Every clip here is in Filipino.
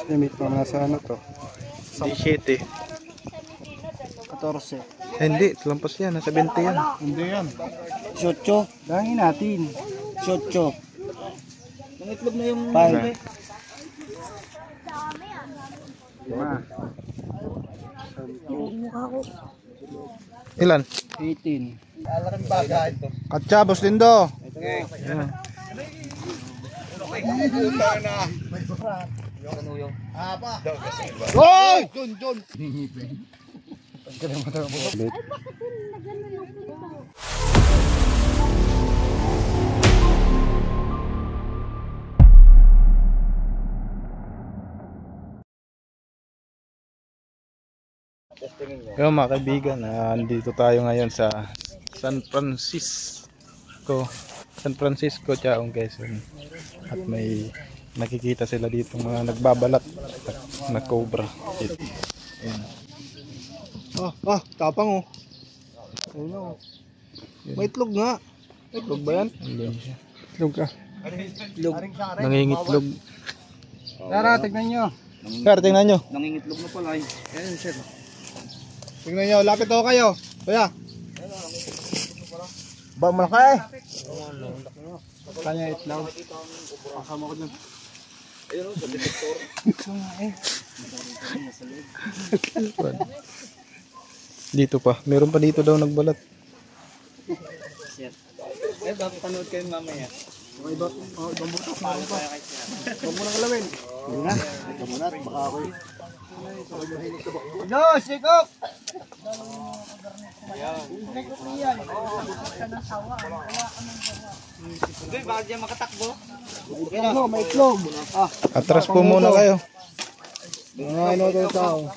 Limit pa na sa ano to? 17. 14. Hindi, lampas yan. Nasa 20 yan. Hindi yan. 18. Dahil natin. 18. Ang itlog na yung... 5. Ilan? 18. Alaking bagay ito. Katsyabos din do. Okay. Ayan. Kanuyong. Apa? Hoy! John! Yo mga kaibigan, andito tayo ngayon sa San Francisco, Chaong Quezon. At may nakikita sila dito mga nagbabalat na cobra. Ayan. Tapang oh. Ayun oh. May itlog nga. Itlog ba yan? Hindi siya. Itlog ka. Itlog. Nangingitlog. Tara, tignan nyo. Sir, tingnan nyo. Nangingitlog na pala eh. Ayan sir. Tignan nyo, lapit ako kayo. Kuya. Ba, malaki eh. Kanya itlog. Kasama ko dyan. Ayun o, sa detektor. Ito nga eh. Dito pa. Meron pa dito daw nagbalat. Sir. Eh, bakit panood kayo mamaya? Okay ba? Ibang butok. Huwag mo nang kalawin. Hindi na. Ito muna. Baka ako eh. No, sikop! Hindi, bakit diyan makatakbo? May itlog. Atras po muna kayo. Ano ito tao?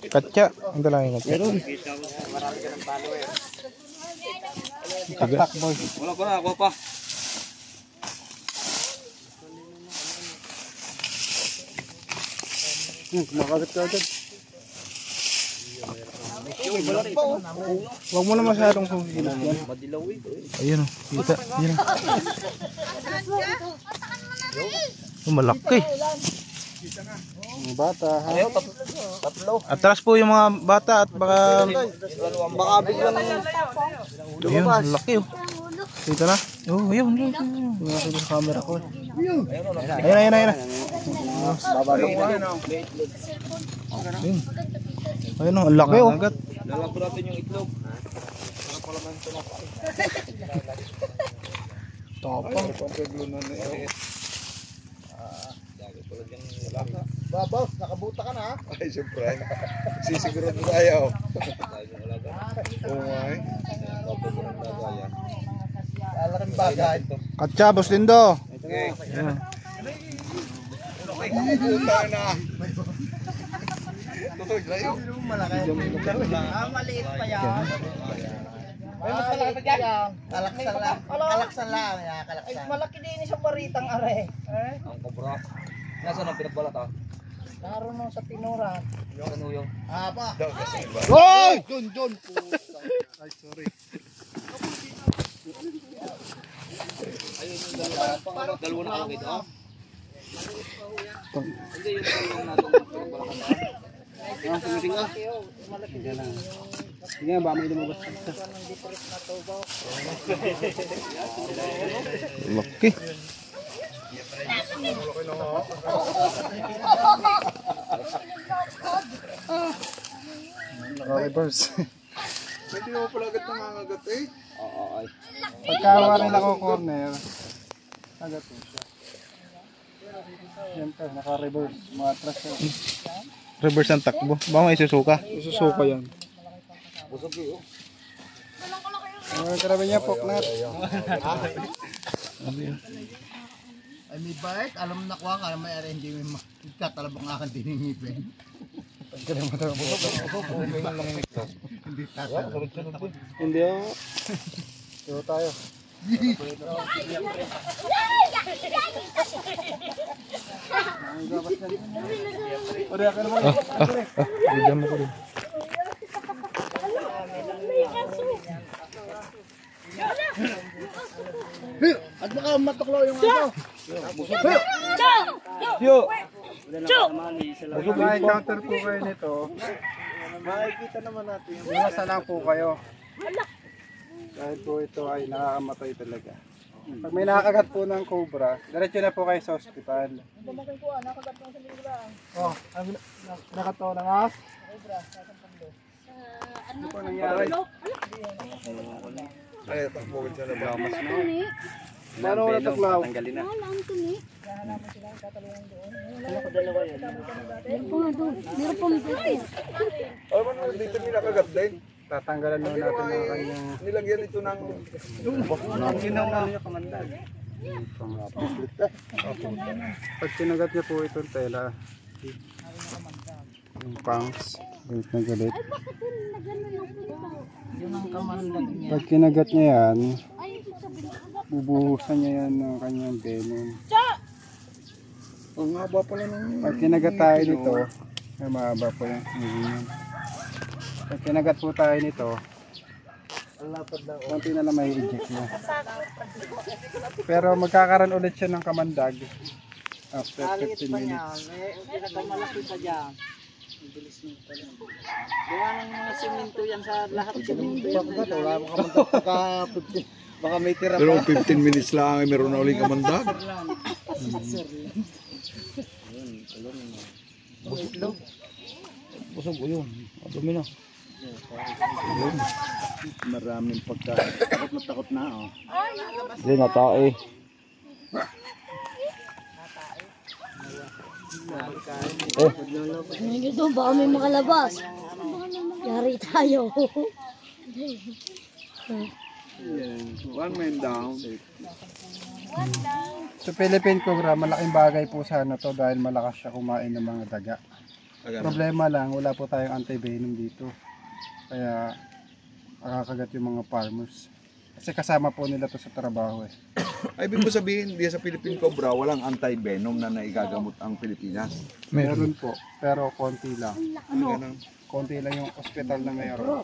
Katya. Ang dalangin katya. Marami ka ng follower. Takboy. Wala pa na, ako pa. Kumakagat ka agad. Huwag mo na masyadong susigilas yan. Madilaw ito eh. Ayun o. Kita. Ayun o. Malaki. Ang bata ha. Ayaw, tatlo. Atras po yung mga bata at baka... Baka biglang... Ayun, laki o. Dito na. Oh, ayun. Nakakita sa camera ko. Ayun. Babalong ko. Ayun. Ayun o, ang laki o. Lalabo natin yung itlog. Tapang. Babaw, nakabuta ka na ha? Ay, syempre. Sisigurado tayo. Oo nga eh. Alaking bagay. Katsyabos din do. Okay. Ayun. Puta na. Tutoy, layo. Maliit pa yan. Ay, mas malaki pa dyan. Kalaksan lang. Kalaksan lang. Ay, malaki din sa baritang are. Ang kobra. Nasaan ang pinagbalat ah? Naroon nung sa pinuran. Kanuyong. Apa? Hoy! John! Ay, sorry. Ayun yung dalawa na ako dito ah. Hindi yung dalawa natin pinagbalatan ah. Sumiting ka. Sige ba, may lumabas ka. Laki. Naka-reverse. Pwede mo pala agad nangangagat eh. Oo ay. Pagkawa rin ako corner, agad po siya. Siyempre, naka-reverse. Matras siya. Reverse ang takbo. Baka may susuka. Isusuka yan. Busog eh oh. Ang grabe niya, poknat. Ay, may bike. Alam na kuha ka. May ari, hindi may katalabang akan diningipin. Hindi ako. Ito tayo. Ode ka naman. Bigyan mo ko rin. At baka matuklaw yung aso. Yo! Kung ma-encounter po kayo nito, makikita naman natin. Iwasan lang po kayo. Dahil po ito ay nakakamatay talaga. Pag may nakakagat po ng cobra, diretso na po kayo sa ospital. Oh, nakato na nga? Ano po nangyari? Ay, takbogin siya na ba? Lamas na. Paano ko nataglaw? Tanggalin na. Ay, man, dito nila kagat din. Tatanggalan na natin ang kanyang Nilagyan ito ng... ang ginawa niya kamandag. Pag kinagat niya po itong tela, yung pangs, galit na galit. Pag kinagat niya yan, bubuhusan niya yan ng kanyang venom. Ang haba pala ng... Pag kinagat tayo nito, ay mahaba po yung hingin. Pag kinagat po tayo nito, konti na lang may eject niya. Pero magkakaroon ulit siya ng kamandag after 15 minutes. Yung pinakamalaki pa dyan. Bilis nito pala. Gawa ng mga simento yan sa lahat ng simento. Wala mo kamandag pagka 15. Baka may tira Pero pa. 15 minutes lang ay meron na uling kamandag. Busog ko yun. Dumi na. Maraming pagkain. Takot na takot na. Oh. Hindi natae. Gusto baka may makalabas. Yari tayo. One man down. Sa Philippine Cobra, malaking bagay po sana to dahil malakas siya kumain ng mga daga. Problema lang, wala po tayong anti-venom dito. Kaya makakagat yung mga farmers. Kasi kasama po nila to sa trabaho eh. Ay, ibig mo sabihin, di sa Philippine Cobra, walang anti-venom na naigagamot ang Pilipinas. Meron po, pero konti lang. Ganun. Konti lang yung ospital na mayroon.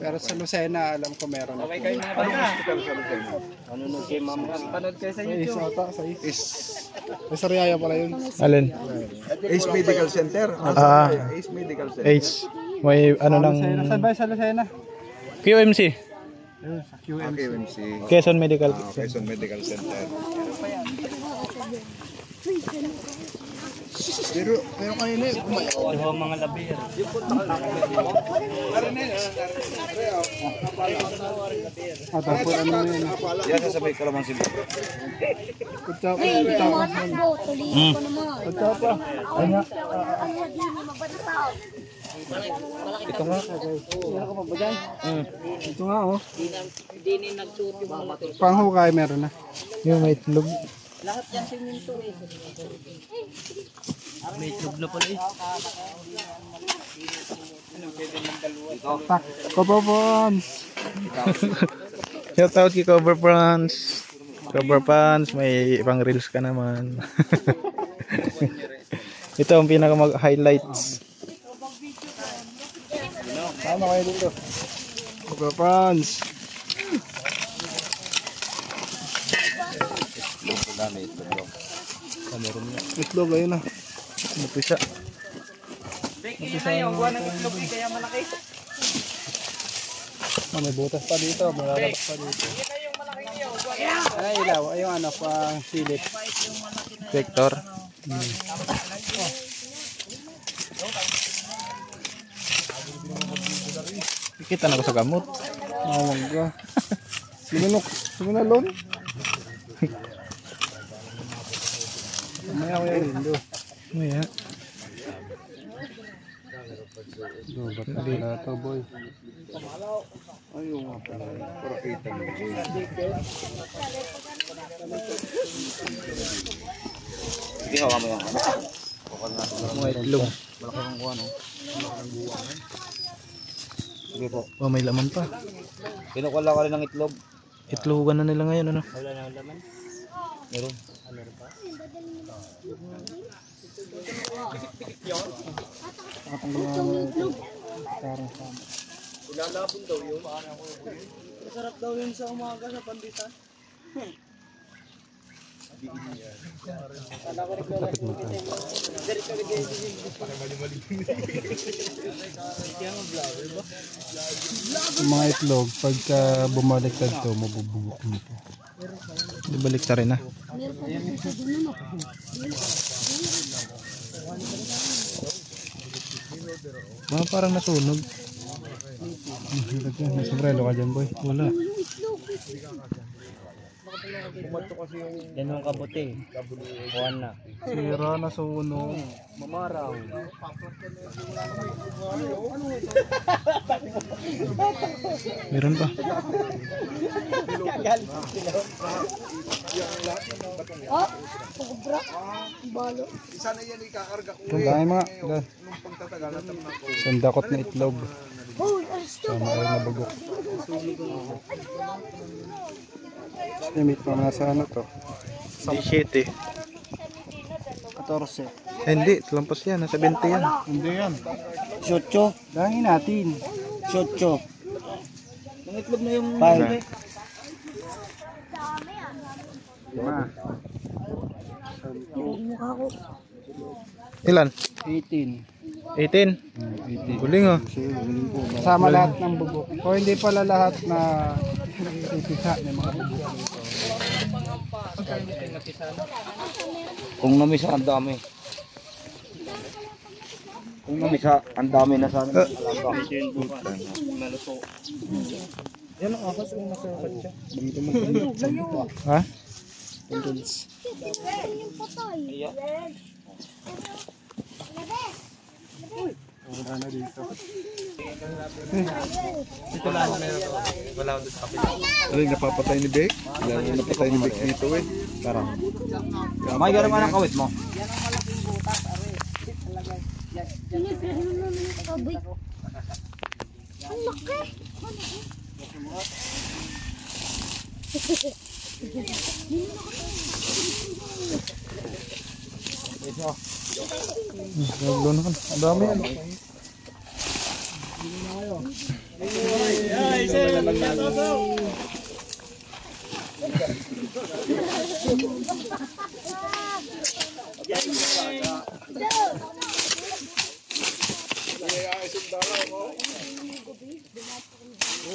Pero sa Lucena, alam ko meron. Okay kayo mga bata. Hospital sa Lucena. Panood kayo ma'am. Panood kayo sa YouTube. Is Sariaya pala yun. Alin? Ace Medical Center. Ace Medical Center. H. May ano nang... Saan ba sa Lucena? QMC. Ayun, sa QM. KMC. Quezon Medical. Quezon Medical Center. Pero kanina eh, Yung mga labir. tapos ano mo yun. Yan sasabay ka lamang sila. Ay, hindi mo matakbo. Tuloy ko naman. Pagkapa. Ano di mo magbataw? Ito nga. Ito nga oh. Hindi ni nagsuot yung mga labir. Panghukay meron na. Yung may itlog. Lahat yan simento eh. May itlog na pala eh. Kopopon. Shout out kay Cover Pants. Cover Pants, may pang reels ka naman. Ito ang pinaka highlights. Tama kayo dito. Kopopons. Itlog ayun na. Napisa. Kaya na yung buwan ng itlog eh. Kaya malaki. May butas pa dito. Malalabas pa dito. Ay, ilaw. Ay, yung ano, pang silip. Vector. Kita na ko sa gamot. Mawag ka. Sinunok. Sinunalon. Mamaya ko yan lindo. Maya. Ba't na pala ito, boy? Ayun nga pala. Para kita mo. Hindi ka kamo yan. Mga itlog. Sige po. Oh, may laman pa. Kinukuha ko rin ng itlog. Itlogan na nila ngayon ano. Wala na laman. Meron. Masarap daw yun sa umaga sa pandita. Yung mga itlog, pagka bumaliktad to, mabubugok nito. Di balik ta rin, ha? Mga parang nasunog. May sombrero ka dyan, boy. Wala. Yan yung kabuti. Kuhan na. Sira na sunog. Mamaraw. Meron pa. Oh, sobra. Balo. Isa na yan ikakarga ko. Ang dami mga. Nung pagtatagal na tamang ako. Sandakot na itlog. Oh, asto. Tama ay nabugok. Estimate pa na sa ano to. 17. 14. Hindi, lampas yan. Nasa 20 yan. Hindi yan. Shotcho. Dangin natin. Shotcho. Ang itlog na yung... Five. 5. Mukha ko. Ilan? 18. 18. Guling, oh. Kasama lahat ng bubok. O hindi pala lahat na pipisa may mga bubok. Kung namisa, ang dami. Kung namisa, ang dami na sana. Yan ang akas kung nasa katsa. Ha? Yung patay. Wala na dito. Ano yung napapatay ni Beck? Yan yung napatay ni Beck dito eh. May gano'n nga ng kawit mo. Sinipin mo naman yung kabay. Ang laki. Naglo na ka. Ang dami yan.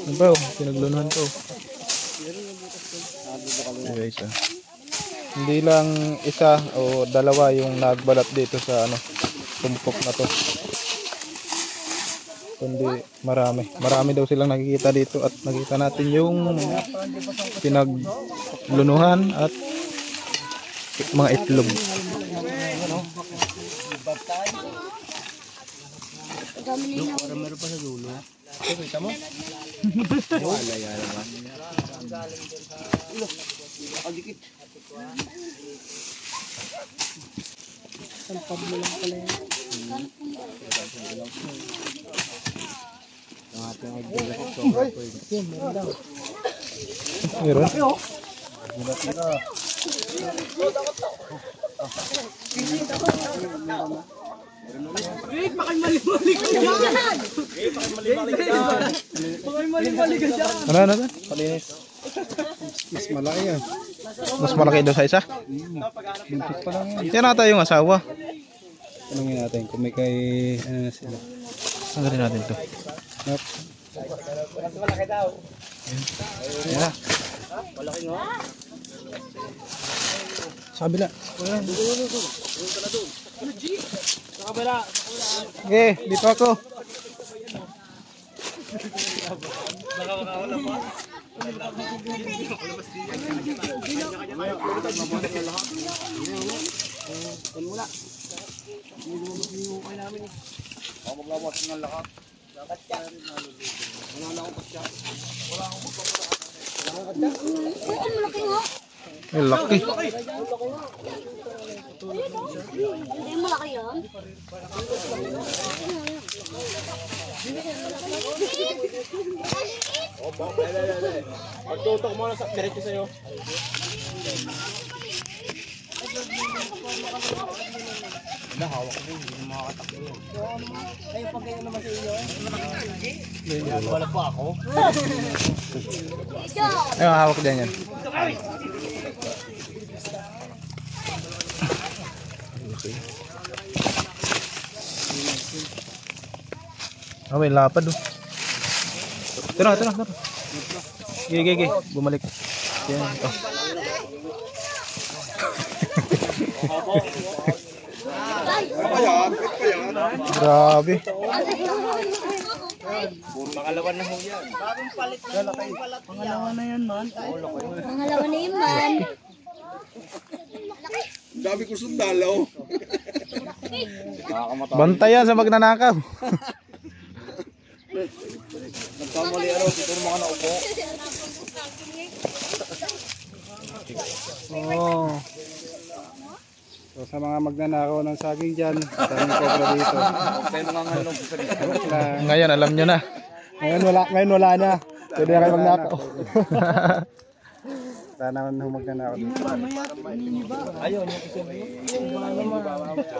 Ano ba? Pinaglunuhan ko. Guys, ah. Hindi lang isa o dalawa yung nagbalat dito sa ano, tumpok na to. Kundi marami. Marami daw silang nakikita dito at nakita natin yung pinaglunuhan at mga itlog. Meron pa sa dulo. Kita mo? Wala yan naman. Nakadikit. Sampag mo lang pala yan. Ang ating idea ko. Meron daw. Meron? Ano? Palinis. Mas malaki yan. Mas malaki daw sa isa? Buntis pa lang yan. Yan ata yung asawa. Tanungin natin kung may kay ano na sila. Ano rin natin to? Yep. Yan na. Sa kabila. Okay, dito ako. Ang laki nga. Ay, laki. Hindi malaki yan. Pagtutok mo na sa diretso sa'yo. Hawak ko hindi na makakatakbo yan. Ay, pag ganyan naman sa iyo. Wala pa ako. Ay, hawak din yan. Okay. Oh, may lapad oh. Ito na. Gigi. Bumalik. Yan. Oh. Grabe. Pangalawa na ho yan. Pangalawa na yan, man. Pangalawa na yun, man. Dami ko sundalo. Bantayan sa magnanakaw. Nagkamali araw, dito mga naupo. Oo. So sa mga magnanakaw ng saging dyan, daming cobra dito. Tayo nangangalong sa sarili. Ngayon alam nyo na. Ngayon wala na. Pwede na kayo magnakaw. Wala naman nung magnanakaw dito. Ayun, yung isa na yun.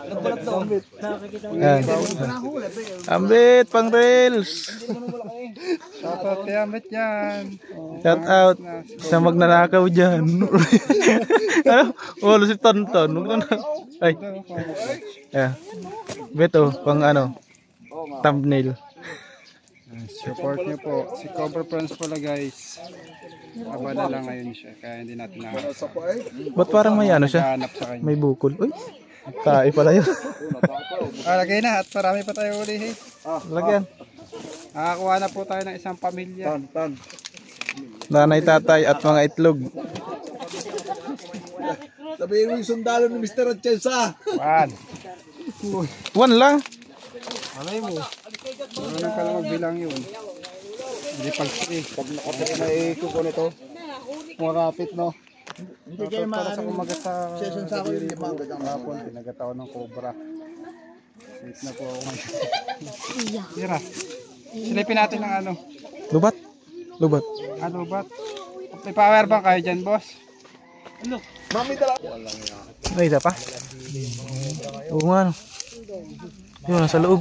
Nagbalat doon. Yan. Ambit, pang reels. Shoutout kay Amit yan. Shout out sa magnanakaw dyan. Ano? Wala si Tonton. Ay. Yeah. Beto, pang ano? Thumbnail. Support niyo po. Si Cobra Prawns pala guys. Aba na lang ngayon siya. Kaya hindi natin nakahanap. Ba't parang may ano siya? Hanap sa kanya. May bukol. Uy. Tae pala yun. Lagay na at marami pa tayo ulihin. Lagyan. Nakakuha na po tayo ng isang pamilya. Nanay, tatay at mga itlog. Sabihin mo yung sundalo ni Mr. Atienza. One lang. Malay mo. Marunong ka lang magbilang yun. Hindi pag-3. Pag nakapit na ikuko nito. Marapit no. Hindi kayo Para sa kumagat sa session sa ako yung limang gagang hapon. Pinagataw ng cobra. Safe na po ako ngayon. Tira. Silipin natin ng ano. Lubat. Lubat. Ano ba? May power bank kayo dyan boss? Mami tala. May isa pa? Oo nga. No. Yun, nasa loob.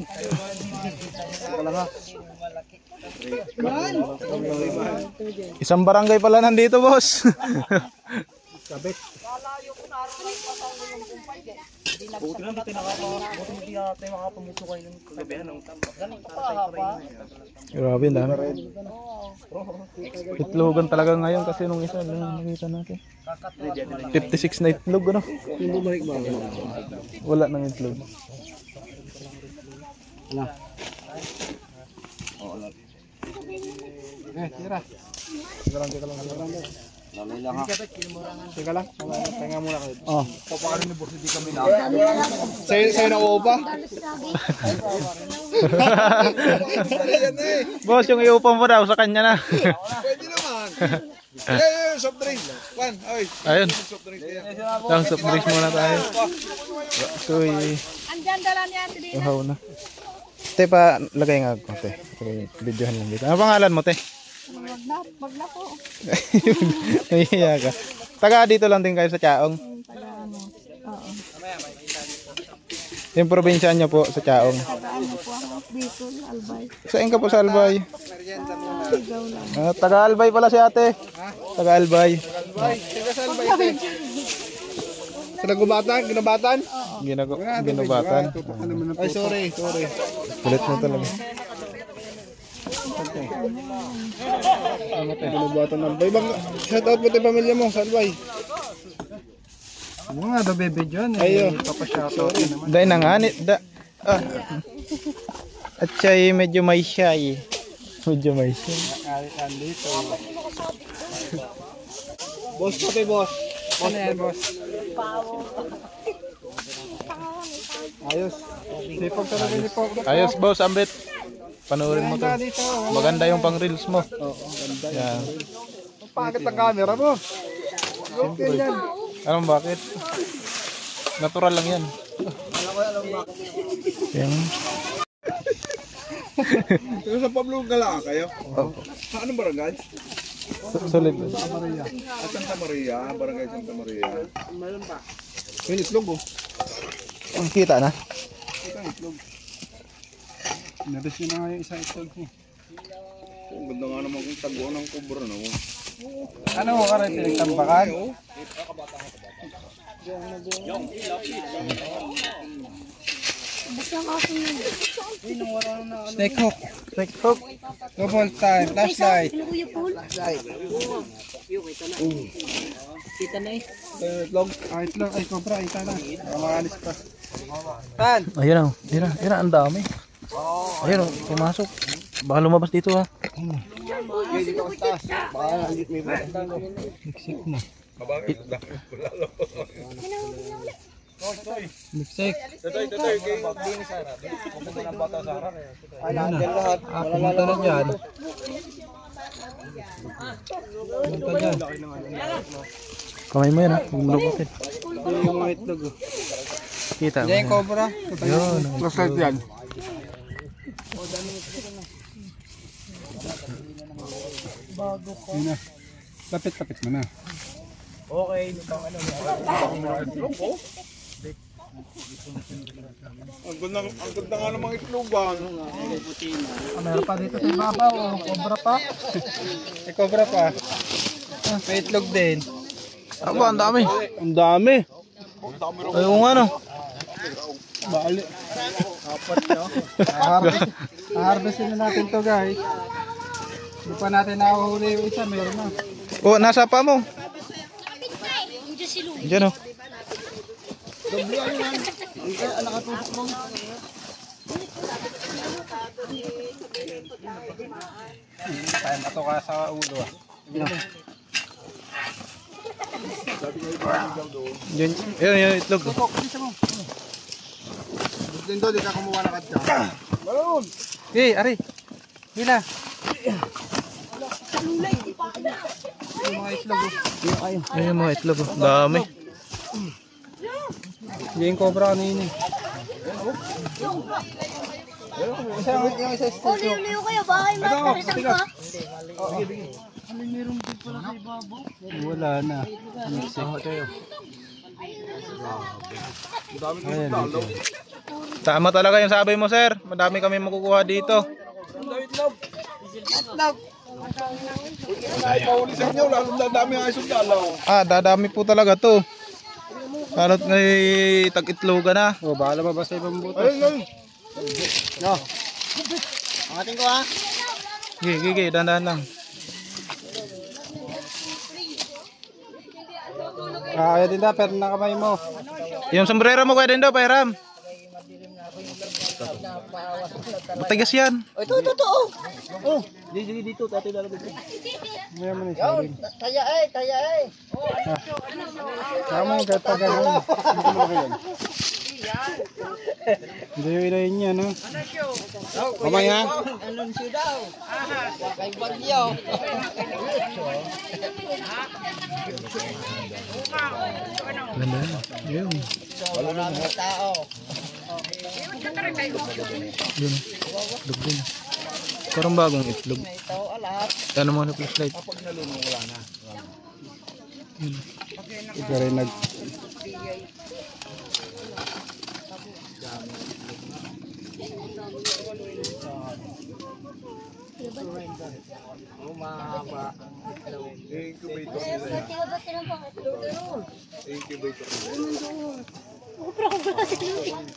Isang barangay pala nandito, boss. Buti lang dito hindi tayo makapamuto kayo ng kagabihan ng Grabe, dami. Itlogan talaga ngayon kasi nung isa nakita natin. 56 na itlog, ano? Wala nang itlog. Tira. Teka lang. Teka muna kayo. Oh. Papaano ni boss hindi kami na. Sa'yo na upa? Boss, yung iupang mo daw sa kanya na. Pwede naman. Soft drink. Juan, oy. Ayun. Soft drink yan. Lang, soft drinks muna tayo. Uy, Andyan dala niya, hindi. uhaw na. Te, pa, lagay nga ako, te. Videohan lang dito. Ano pangalan mo, te? Wag na po. Nahihiya ka. Taga dito lang din kayo sa Chaong. Taga ano. Oo. Yung probinsya nyo po sa Chaong. Taga ano po ako. Bicol, Albay. Saan ka po sa Albay? Sigaw lang. Taga Albay pala si ate. Taga Albay. Ginabatan? Ginubatan. Ay, sorry. Kulit mo talaga. Ginabatan ng bay. Shout out mo tayo pamilya mo sa Albay. Ano nga daw bebe dyan? Ayo. Papashout out naman. Dahil na nga. At siya medyo may shy. Medyo may shy. Andito. Boss pati boss. Ano yan boss? Ayos. Sipag talaga ni Pog. Ayos boss, ambit. Panoorin mo to. Dito. Maganda yung pang reels mo. Oo, ganda. Yan. Pangit ang camera mo. Okay yan. Anong bakit? Natural lang yan. Yan. Pero sa Pablo Gala kayo? Sa anong barangay? Solid. At Santa Maria, barangay Santa Maria. Yung itlog oh. Ang kita na. Ito ang itlog. Nabis yun na nga yung isang itlog niya. Ang ganda nga naman kung taguan ng kubra na. Ano mo ka rin pinagtambakan? Basta ang aso yun. Snake hook. Snake hook. Double time. Flashlight. Kuya Paul. Kita na eh. Itlog. Itlog. Ay, cobra. Ita na. Makalis pa. Tan. Ayun o. Yan, ang dami. Ayun o, pumasok. Baka lumabas dito ha. Okay, dito ka taas. Baka nalit may bata. Liksik mo. Liksik. Ay, nandiyan lahat. Pumunta na dyan. Pumunta dyan. Kamay mo yan ha. Huwag mo lubutin. Yung mga itlog. Kita mo. Diyan yung cobra. Yun. Flashlight yan. Yun na. Lapit-lapit mo na. Ang ganda nga namang itlogan. Meron pa dito sa ibabaw. Cobra pa. May cobra pa. May itlog din. Aba, ang dami. Ang dami. Ayun nga no. Bali. Apat nyo. Harvestin na natin to guys. Hindi pa natin nahuhuli yung isa. Meron na. Oh, nasa pa mo. Diyan o. Kaya mato ka sa ulo ah. Yun, yung itlog. Lindo, di ka kumuha na kadya. Balon! Eh, ari. Hila. Yung mga itlog. Ayun yung mga itlog. Dami. Hindi yung cobra kanina. Yung isa Oh, liyo kayo. Baka yung matarisan ka. wala na. Tama talaga yung sabi mo, sir. Madami kami makukuha dito. Pauli sa inyo, lalong dadami ang isang dalaw. Ah, dadami po talaga to. Lalo't may tag-itloga na. Oh, baka lumabas sa ibang butas. Ayun. No. Angatin ko ha. Gigi, dandan lang. Kaya din na, pero nakamay mo. Yung sombrero mo kaya din daw, Pairam. Matigas yan. Dito, tatay dalawa dito. Maya mo na isa rin. Taya eh. Kaya mo yung gatagal. Hindi ko malaki yan. Hindi yung ilayin niya, no? Mamaya. Anunsyo daw. Kay Bagyo. Ganda yan. Yun. Maraming tao. Yun. Itlog din. Parang bagong itlog. Ito alat. Ano mo na flashlight? Ito rin nag... Incubator. Incubator.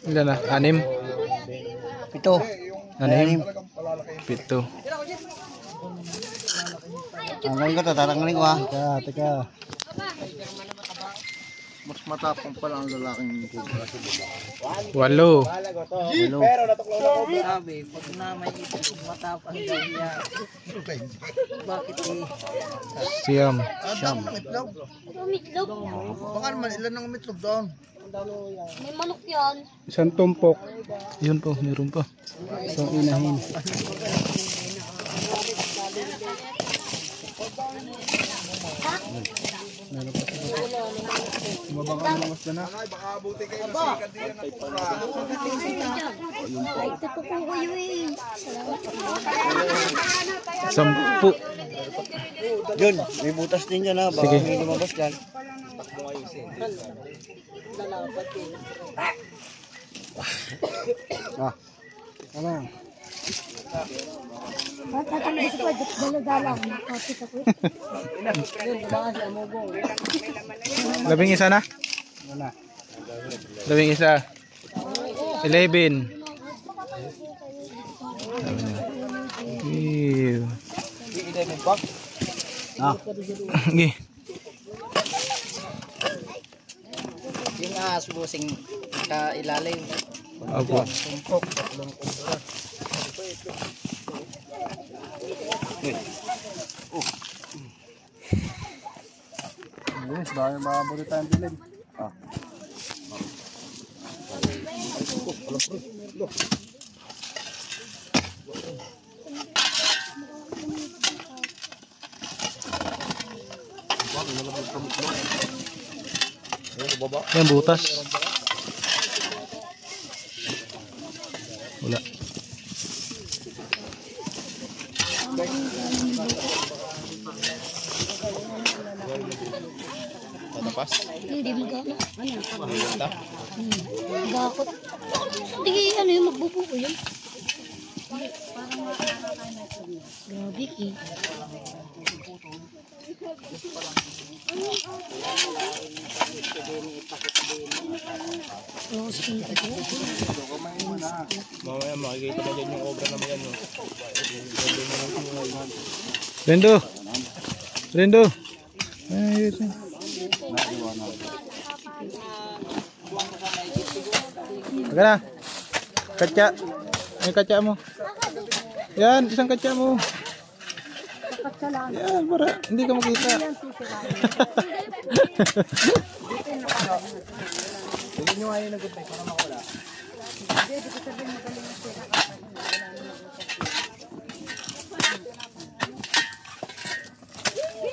Ilan na? 6? 7. 6? 7. Tanggalin ko to, tatanggalin ko ha. Teka. Mas matapang pala ang lalaking cobra. 8. Pero natuklaw na ko. Sabi, pag na may itlog matapang daw niya. Bakit eh? Siyam. Itlog? Umitlog. Baka naman ilan ang umitlog doon? May manok yan. Isang tumpok. Yun po, meron pa. Isang inahin. Mabang ka naman na. Ay, baka abuti kayo na sikat diyan ng cobra. Ay, ito po kayo eh. Salamat. 10. Yun, may butas din dyan ha. Baka Sige. may lumabas dyan. Ano? Tatanggal ko pa. Dala-dala. Nakapit ako eh. 11 isa na? Ano? Labing isa. 11. Ew. 11 pa? Okay. Yung busing ka ilalim. Opo. Yes, bakit makabuli tayong dilim? Yan butas. Wala. Patapas? Hindi magana. Bakit? Hindi ano yung magbubuo yun. Grabe eh. Mamaya makikita na dyan yung obra naman yan. Rendo! Rendo! Ayun. Aga na. Katya. May katya mo. Yan, isang katya mo. Yan, para hindi ka makita. Hindi nyo nga yung nag-goodbye para makawala.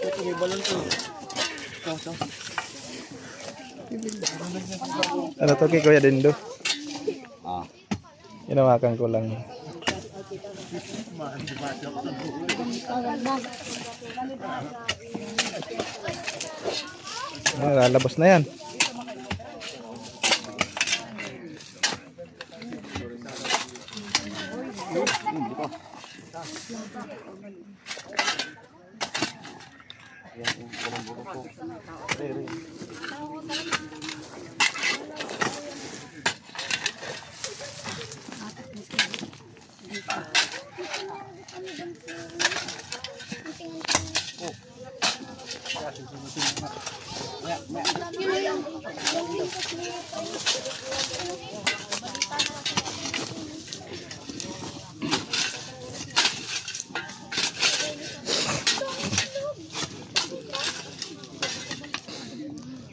Ito may balon ko. Ano to kay Kuya Dindo? Inawakan ko lang. Lalabas na yan.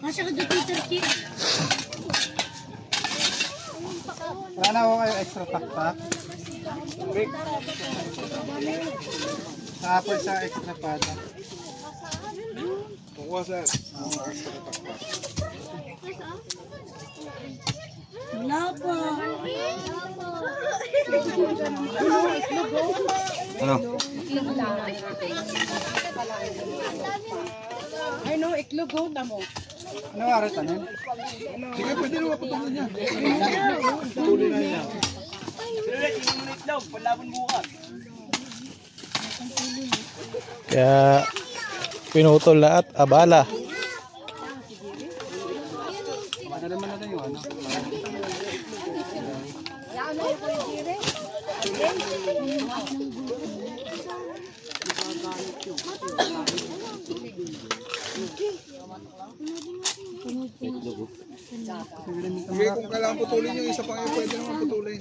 Nasa ka dito, Chip. Wala na ako kayo extra taktak. Tapos sa extra pata. Kukuha sir. Wala po. Ano? Ay no, iklog ho, damo. Ano nga rin tanin? Sige, pwede naman patuloy niya. Tuloy na yan. Sinulit, hindi mo na itlog. Panlabon bukas. Kaya pinutol lahat, abala. Ano naman natin yung ano? Sige, kung kailangan putulin yung isa pa kayo, pwede naman putulin.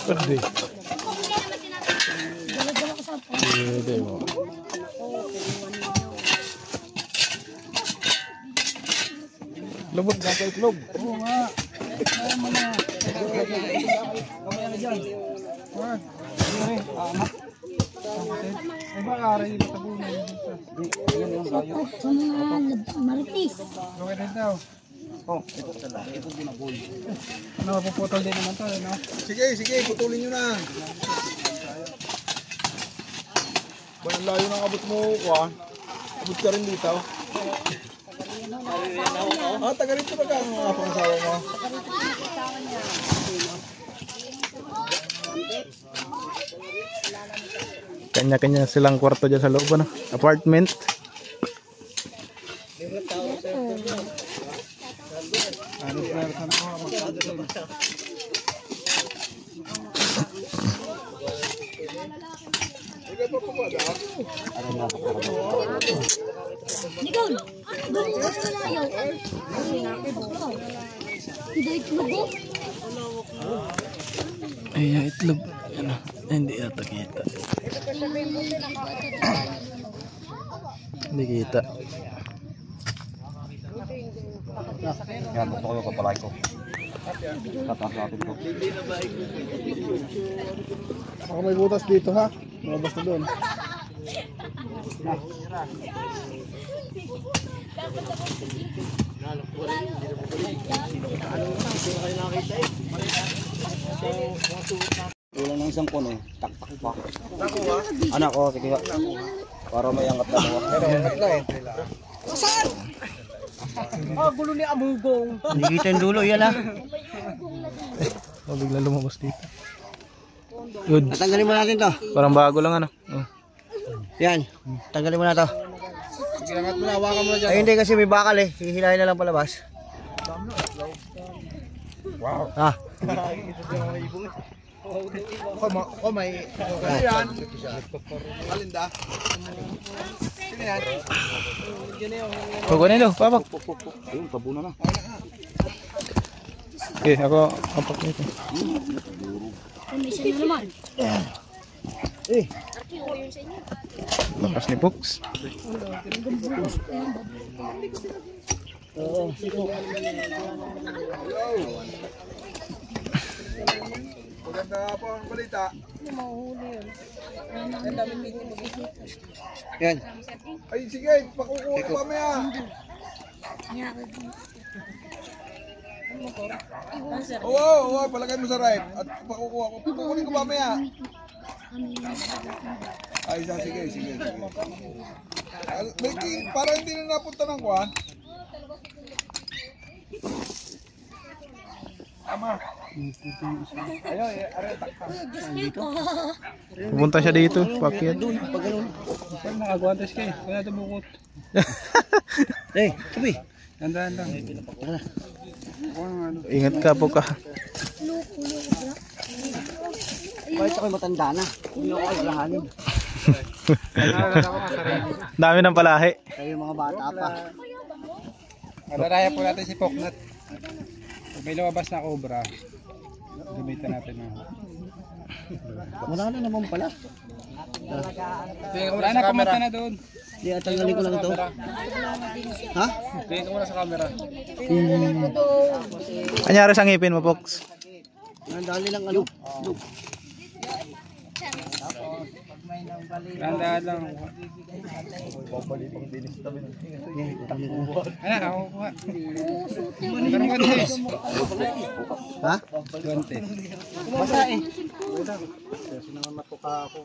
Pwede. Pwede mo. Lubot na sa itlog. Oo nga. Kaya mo na. Kamaya na dyan. Wag. Anak. Ay ba aray yung matabunan yung isa. Yan yung layo. Maritis. Gawin rin daw. Oh, ito sala. Ito ginagol. Ano, puputol din naman to, no? Sige, sige, putulin nyo na. Ba, ang layo ng abot mo, kuha. Abot ka rin dito. Ah, taga rito ba ka ang mga pangasawa mo? Kanya-kanya silang kwarto dyan sa loob, ano? Apartment. Ano sir, sana ko magkakaroon. Nicole, doon mo sa layo. Hindi itlog ko. Ayan, itlog. Ano? Hindi ata kita. Hindi kita. Yan, gusto ko yung kapalay ko. Tataas natin ko. Baka may butas dito ha. Mabas na doon. Kulang ng isang puno, tak-tak pa. Anak ko, sige. Para may angat na mga. Ah, gulo ni Amugong. Hindi kita yung dulo, yan ah. Oh, bigla lumabas dito. Good. Tanggalin mo natin to. Parang bago lang ano. Oh. Yan, tanggalin mo na to. Ginangat mo na, hawakan mo na dyan. Ay hindi kasi may bakal eh, hihilahin na lang palabas. Wow. Ah. Oh, may... Ayan. Malinda. Sino yan? Kukunin daw, papak. Ayun, tabunan na. Okay, ako papak nito. May isa na naman. Lakas ni Pox. Maganda po ang balita. Yan. Ay, sige, pakukuha ko mamaya. Oo, palagay mo sa right. At pakukuha ko. Pakukunin ko mamaya. Ay, sige. Parang hindi na napunta ng kuhan. Ama. Ayun, Pupunta siya dito, pakyat. nakagwantes kayo. Kaya ito bukot. Eh, sabi. Dandan lang. Ingat ka po ka. Bakit ako'y matanda na? Hindi ako alahanin. Dami ng palahi. Kayo mga bata pa. Malaraya po natin si Poknat. Pag may lumabas na cobra, gamitin natin na. Wala na naman pala. Wala na, pumunta na doon. Hindi, tanggalin ko lang ito. Ha? Tingin ko muna sa camera. Anyari sa ngipin mo, Pox? Nandali lang ano. Dandan lang. Ano, ako kuha. Pero guantes. Ha? Guantes. Basa eh. Kasi naman matuka ako.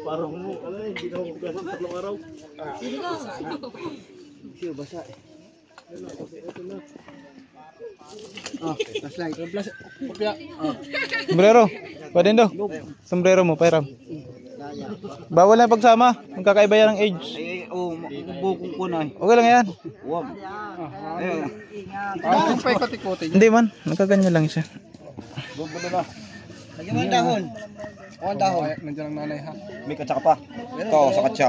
Parang mo, hindi na ako gano'n tatlong araw. Siyo, basa eh. Ah, flashlight. Sombrero. Pwede do. Sombrero mo, pairam. Bawal na pagsama. Magkakaiba yan ng age. Bukong ko na eh. Okay lang yan. Huwag. Kung pa ikot-ikotin. Hindi man. Nakaganyan lang siya. Lagyan mo ang dahon. O ang dahon. Nandiyan ang nanay ha. May katsa ka pa. Ito, sa katsa.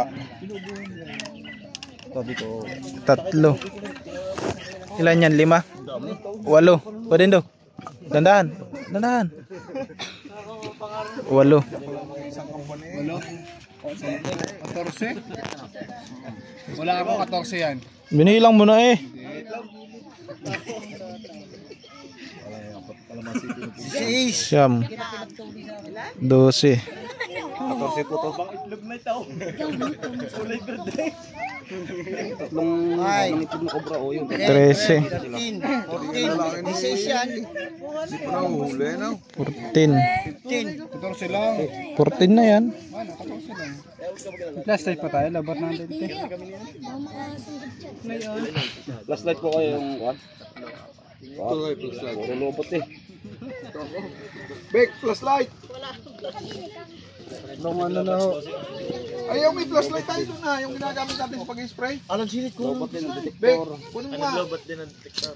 Ito, dito. 3. Ilan yan? 5? 8. Pwede do. Dandahan. 8. 14? Wala ako 14 yan. Binilang mo na eh. Siyam. 12. 14 po to. Bang itlog na ito. Kulay verde. Tatlong manipid na kobra o yun. 13. 14. 16 yan. Hindi pa nahuli na. 14. 14 lang. 14 na yan. Ano, 14 lang. Last night pa tayo, labat natin. Last light po kayo yung Ito ay flashlight. Puro lobot eh. Bek, flashlight. Nung ano na ho. Ayaw, may flashlight tayo doon na. Yung ginagamit natin sa pag-spray. Anong silit ko? Lobot din ang Bek, detektor. kunin mo nga. Lobat din ang detektor.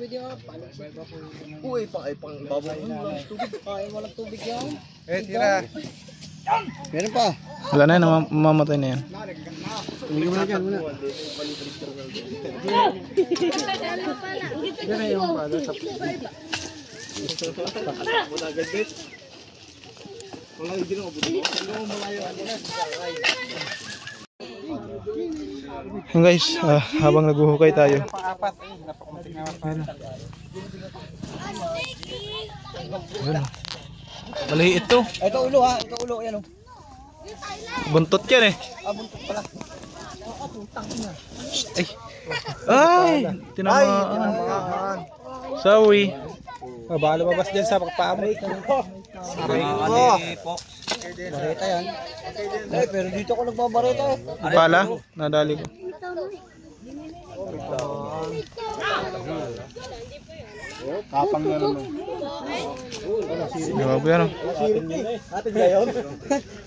Uy, pang ibabaw mo lang tubig. Kaya walang tubig yan. Tira. Meron pa. Wala na yan, mamamatay na yan. Tumigil mo na dyan muna. Yan na yung ano. Yan guys, habang naghuhukay tayo. Pang-apat. Napakunting nga pala. Ayun. Maliit to. Ito ulo ha. Ito ulo. Yan o. Buntot yan eh. Buntot pala. Ay! Tinamaan. Sorry. Baka lumabas dyan sa pagpaabot. Bareta yan. Eh, pero dito ako nagbabareta eh. Pala, nadali ko. Kapang na naman. Grabe yan. Atin gayon?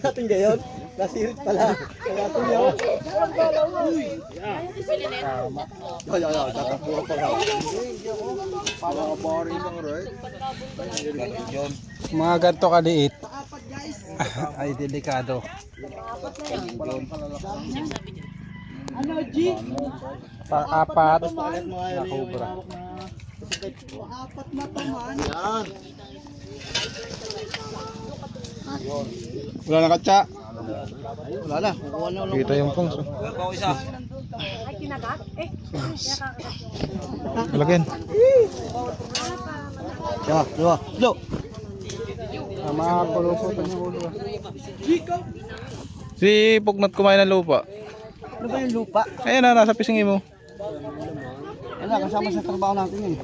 Atin gayon? Nasirit pala. Kaya atin yun. Tatakuro pa lang. Mga ganito kaliit. Ay, delikado. Pang-apat. Na cobra. Wala na katsa. Wala na. Kukuha na lang. Kita yung pungs. Ay, kinagat? Eh, Lagyan. Diba? Diba? Lo! Makakulusutan yung ulo. Si Pugnat kumain ng lupa. Ano ba yung lupa? Ayan na, nasa pisngi mo. Wala, kasama sa trabaho natin yun.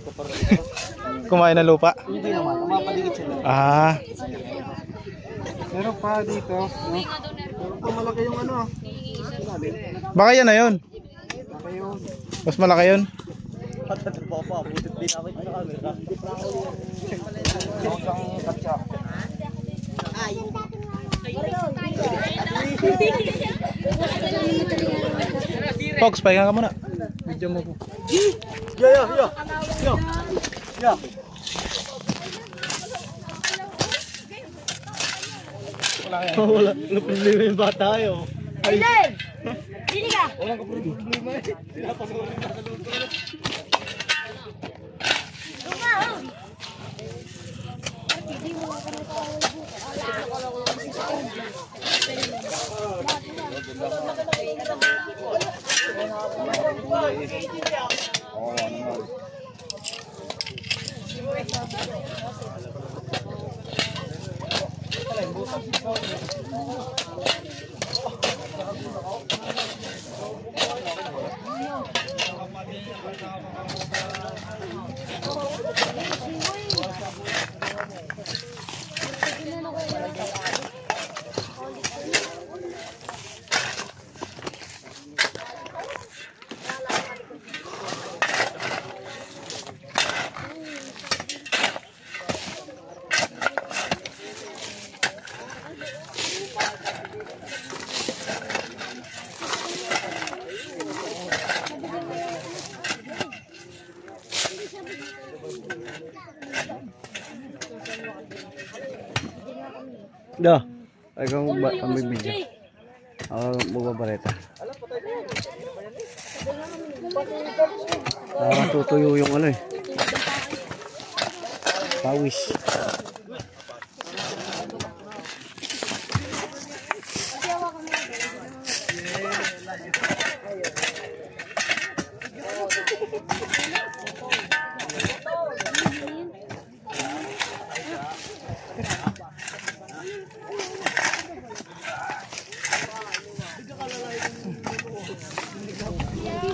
Kumain ng lupa. Hindi naman. Mapaligid sila. Ah, Meron pa dito. No? Meron pa malaki yung ano. baka yan na yun. Mas malaki yun. Butit din namin sa camera. Fox, pahinga ka muna. Video mo po. Wala problema yung bata yun. Aiden! Sini ka! Da. Ay kang may video. Ako magbabareta. Tutuyo yung ano eh. Pawis.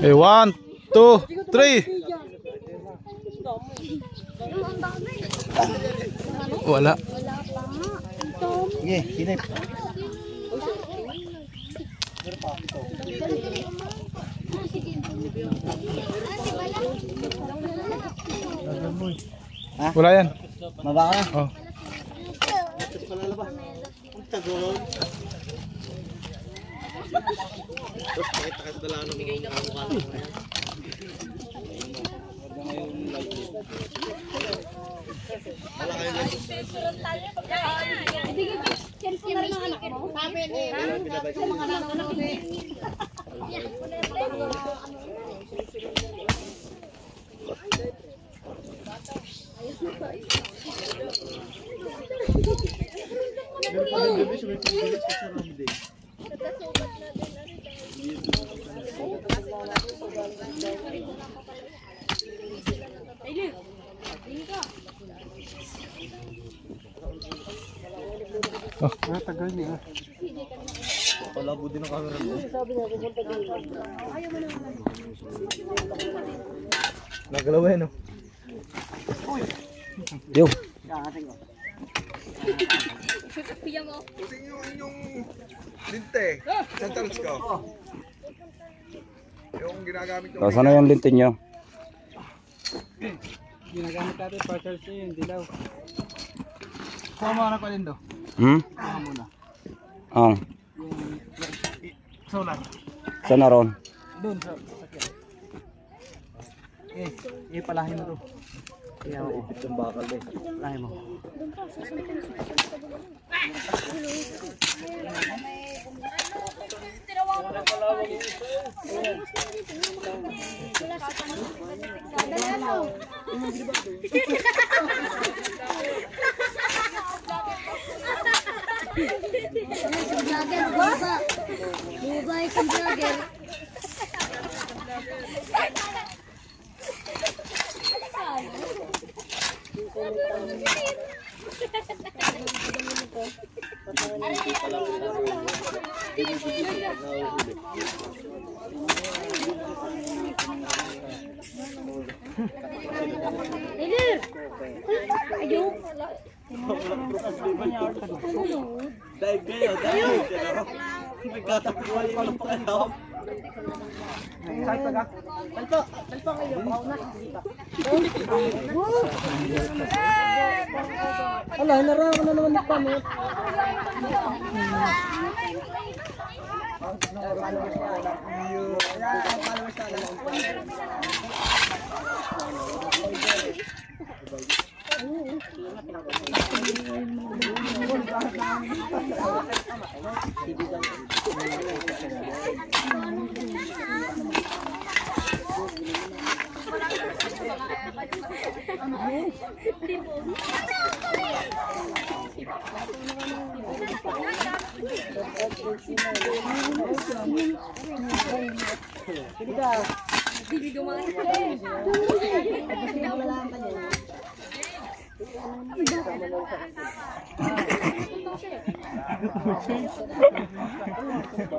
Eh, 1, 2, 3. Wala. Sige, sinip. Sige. Wala yan. Mabaka na. Oh. Tagal niya. Palabo din ang camera mo. Nagalaw eh, no? Yo. Kusing yung inyong linte. Saan talas ka? Yung ginagamit yung... Saan na yung lintin nyo? Ginagamit natin para charge yung dilaw. Kuha mo na ko din do. Kuha muna. Ang. Solar. Saan na ron? Doon sa sakyan. Palahin mo to. Kaya mo. Ipit yung bakal eh. Palahin mo. Bubay kang vlogger. Ayun. Dive kayo, dive kayo. Nagkatapuan ko lang pa kayo. Talpo kayo. Pauna. Ala, naroon ko na naman ng pamit.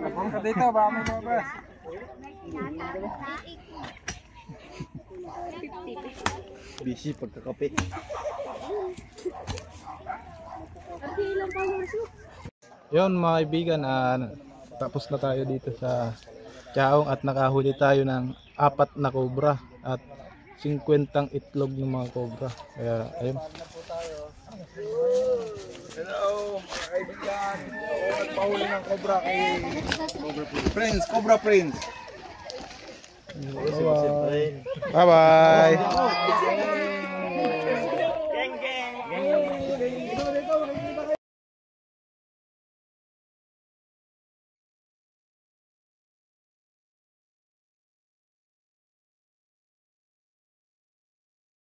Abang ka dito, baka may lumabas. Busy pagkakape. Yun mga kaibigan, tapos na tayo dito sa Chaong at nakahuli tayo ng 4 na cobra at 50 itlog ng mga cobra. Kaya ayun. Hello, mga kaibigan. Ako nagpahuli ng cobra kay Prince, Cobra Prince. Bye bye.